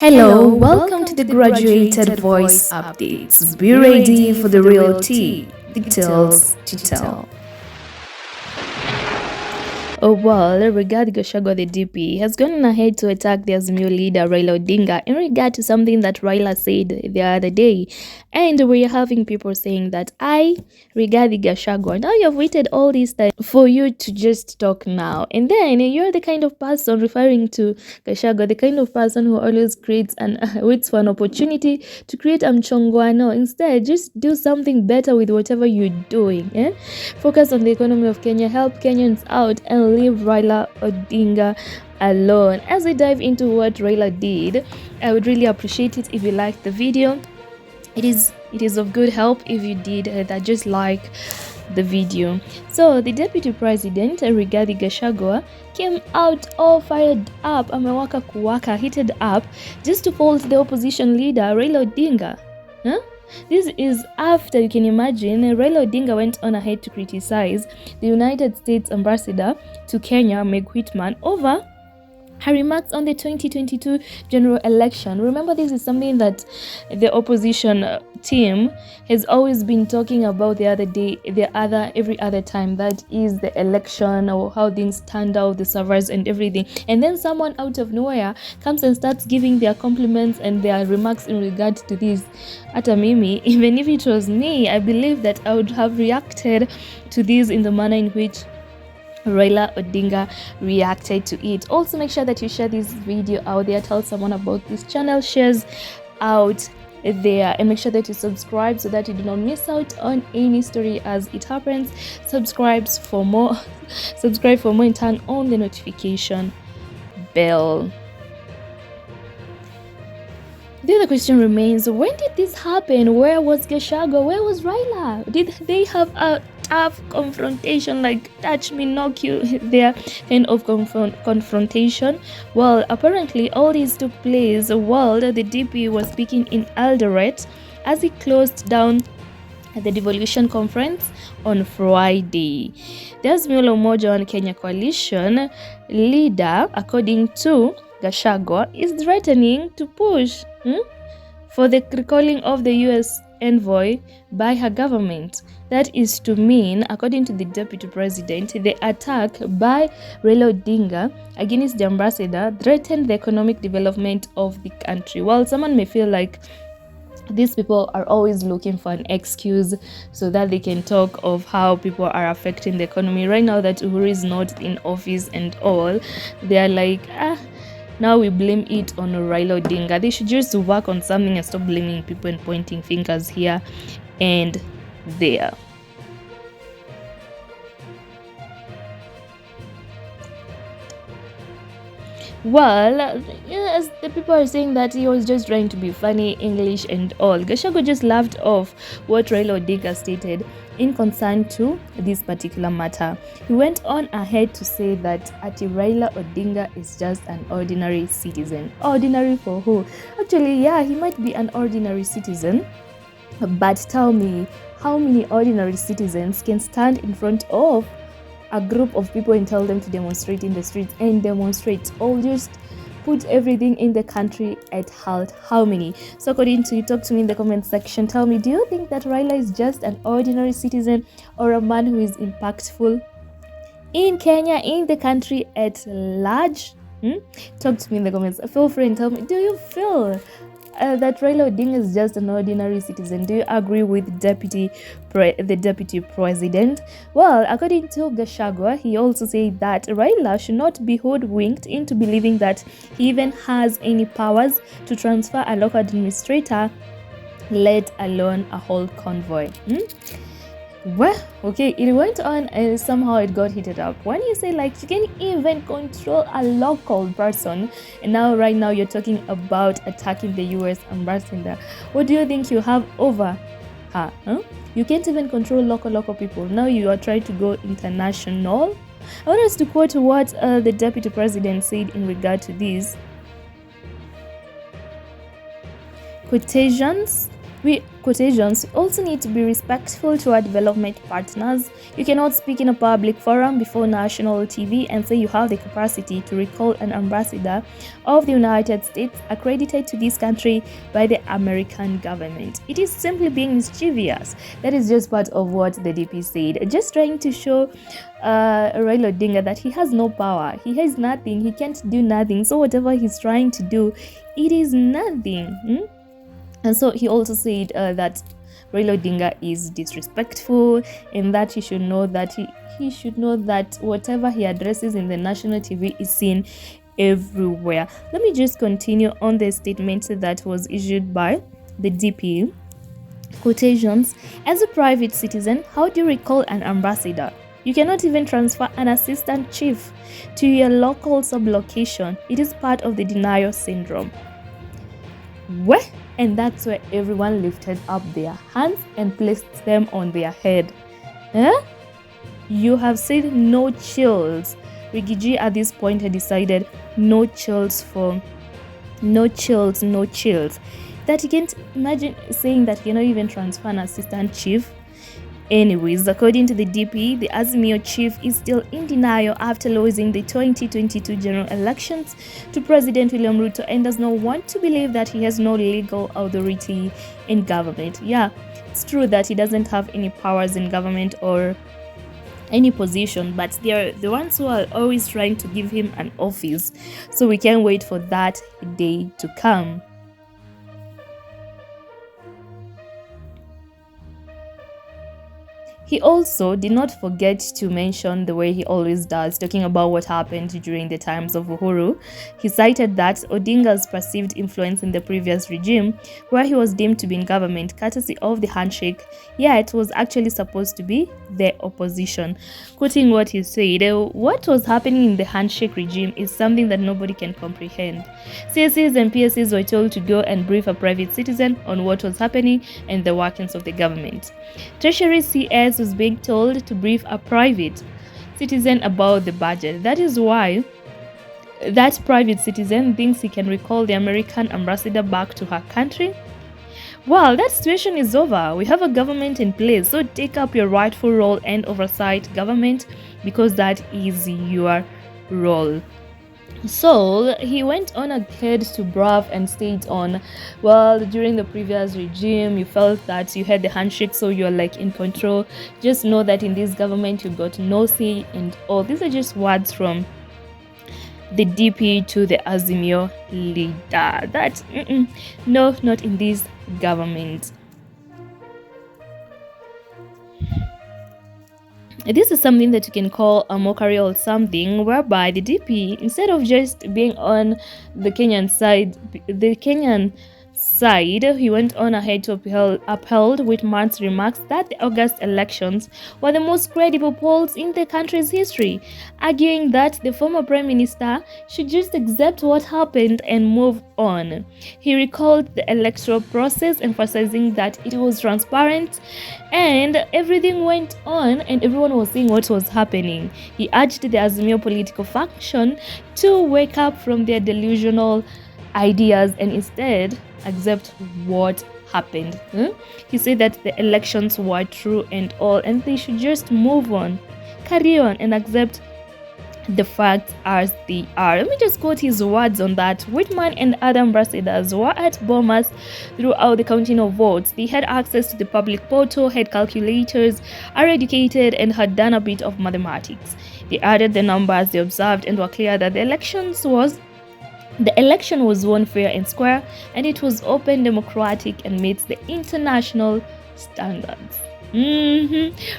Hello, welcome to the Graduated Voice Updates. Be ready for the real tea, details to tell. Oh well, Rigathi Gachagua, the DP, has gone ahead to attack the Azimio leader Raila Odinga in regard to something that Raila said the other day. And we're having people saying that Rigathi Gachagua, now you've waited all this time for you to just talk now. And then you're the kind of person referring to Gachagua, the kind of person who always creates and waits for an opportunity to create mchongwano. Instead, just do something better with whatever you're doing. Focus on the economy of Kenya, help Kenyans out, and leave Raila Odinga alone. As we dive into what Raila did, I would really appreciate it if you liked the video. It is of good help if you did that. Just like the video. So the deputy president Rigathi Gachagua came out all fired up, amewaka kuwaka, heated up, just to fault the opposition leader Raila Odinga. This is after, you can imagine, Raila Odinga went on ahead to criticize the United States ambassador to Kenya, Meg Whitman, over her remarks on the 2022 general election. Remember, this is something that the opposition team has always been talking about every other time. That is the election, or how things turned out, the servers and everything. And then someone out of nowhere comes and starts giving their compliments and their remarks in regard to this. Ata mimi, even if it was me, I believe that I would have reacted to this in the manner in which Raila Odinga reacted to it. Also, make sure that you share this video out there, tell someone about this channel, shares out there, and make sure that you subscribe so that you do not miss out on any story as it happens. Subscribe for more and turn on the notification bell. The other question remains, when did this happen? Where was Gachagua? Where was Raila? Did they have a tough confrontation, like touch me, knock you, their kind of confrontation? Well, apparently all this took place while the DP was speaking in Eldoret as he closed down the devolution conference on Friday. The azimio.la and Kenya coalition leader, according to Gachagua, is threatening to push for the recalling of the US envoy by her government. That is to mean, according to the deputy president, the attack by Raila Odinga against the ambassador threatened the economic development of the country. While someone may feel like these people are always looking for an excuse so that they can talk of how people are affecting the economy. Right now that Uhuru is not in office and all, they are like, now we blame it on Raila Odinga. They should just work on something and stop blaming people and pointing fingers here and there. Well, as the people are saying that he was just trying to be funny, English and all, Gachagua just laughed off what Raila Odinga stated in concern to this particular matter. He went on ahead to say that Raila Odinga is just an ordinary citizen. Ordinary for who? Actually, yeah, he might be an ordinary citizen, but tell me, how many ordinary citizens can stand in front of a group of people and tell them to demonstrate in the streets and demonstrate, or just put everything in the country at halt? How many? So according to you, talk to me in the comment section. Tell me, do you think that Raila is just an ordinary citizen or a man who is impactful in Kenya, in the country at large? Talk to me in the comments. Feel free and tell me, do you feel that Raila Odinga is just an ordinary citizen? Do you agree with the deputy president? Well, according to Gachagua, he also said that Raila should not be hoodwinked into believing that he even has any powers to transfer a local administrator, let alone a whole convoy. Well, okay, it went on and somehow it got heated up. When you say like you can even control a local person, and now right now you're talking about attacking the US ambassador, what do you think you have over her? You can't even control local people. Now you are trying to go international. I want us to quote what the deputy president said in regard to this. quotations, we also need to be respectful to our development partners. You cannot speak in a public forum before national TV and say you have the capacity to recall an ambassador of the United States accredited to this country by the American government. It is simply being mischievous. That is just part of what the DP said, just trying to show Raila Odinga that he has no power, he has nothing, he can't do nothing, so whatever he's trying to do, it is nothing. And so he also said that Raila Odinga is disrespectful, and that he should know that he should know that whatever he addresses in the national TV is seen everywhere. Let me just continue on the statement that was issued by the DP. Quotations: as a private citizen, how do you recall an ambassador? You cannot even transfer an assistant chief to your local sublocation. It is part of the denial syndrome. Where? And that's where everyone lifted up their hands and placed them on their head. You have said no chills. Rigiji at this point had decided no chills. That you can't imagine saying that you cannot even transfer an assistant chief. Anyways, according to the DP, the Azimio chief is still in denial after losing the 2022 general elections to President William Ruto and does not want to believe that he has no legal authority in government. Yeah, it's true that he doesn't have any powers in government or any position, but they are the ones who are always trying to give him an office. So we can't wait for that day to come. He also did not forget to mention the way he always does, talking about what happened during the times of Uhuru. He cited that Odinga's perceived influence in the previous regime, where he was deemed to be in government courtesy of the handshake, yet was actually supposed to be the opposition. Quoting what he said, what was happening in the handshake regime is something that nobody can comprehend. CSCs and PSCs were told to go and brief a private citizen on what was happening and the workings of the government. Treasury CS was being told to brief a private citizen about the budget. That is why that private citizen thinks he can recall the American ambassador back to her country. Well, that situation is over. We have a government in place, so take up your rightful role and oversight government, because that is your role. So he went on ahead to brav and state on, well, during the previous regime you felt that you had the handshake, so you're like in control. Just know that in this government you got no say, and all these are just words from the DP to the Azimio leader. That no, not in this government. This is something that you can call a mockery or something, whereby the DP, instead of just being on the Kenyan side, he went on ahead to upheld Whitman's remarks that the August elections were the most credible polls in the country's history, arguing that the former Prime Minister should just accept what happened and move on. He recalled the electoral process, emphasizing that it was transparent and everything went on and everyone was seeing what was happening. He urged the Azimio political faction to wake up from their delusional ideas and instead accept what happened. He said that the elections were true and all, and they should just move on, carry on, and accept the facts as they are. Let me just quote his words on that. Whitman and other ambassadors were at bombers throughout the counting of votes. They had access to the public portal, had calculators, are educated, and had done a bit of mathematics. They added the numbers they observed and were clear that the election was won fair and square, and it was open, democratic, and meets the international standards.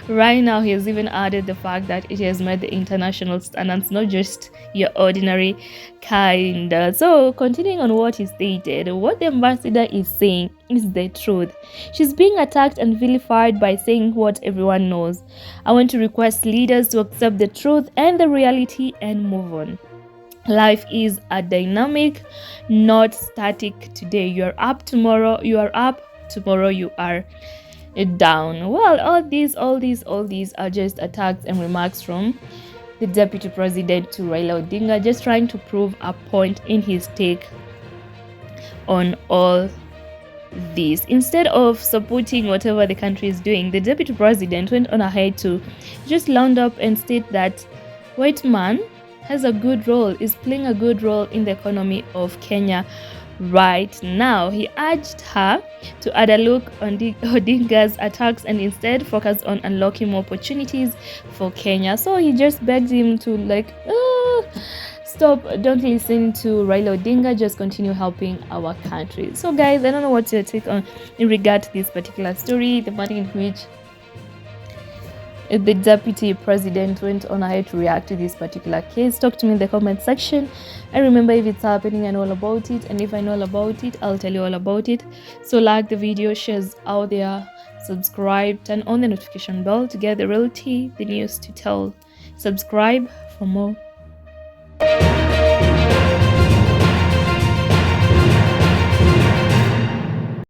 Right now, he has even added the fact that it has met the international standards, not just your ordinary kind. So, continuing on what he stated, what the ambassador is saying is the truth. She's being attacked and vilified by saying what everyone knows. I want to request leaders to accept the truth and the reality and move on. Life is a dynamic, not static. Today you are up, tomorrow you are up, tomorrow you are down. Well, all these are just attacks and remarks from the deputy president to Raila Odinga, just trying to prove a point in his take on all this. Instead of supporting whatever the country is doing, the deputy president went on ahead to just round up and state that Whitman has a good role, is playing a good role in the economy of Kenya right now. He urged her to add a look on Odinga's attacks and instead focus on unlocking more opportunities for Kenya. So he just begged him to stop, don't listen to Raila Odinga, just continue helping our country. So guys, I don't know what's your take on in regard to this particular story, the manner in which the deputy president went on ahead to react to this particular case. Talk to me in the comment section. And remember, if it's happening, I know all about it, and if I know all about it, I'll tell you all about it. So like the video, shares out there, subscribe, turn on the notification bell to get the real tea, the news to tell. Subscribe for more.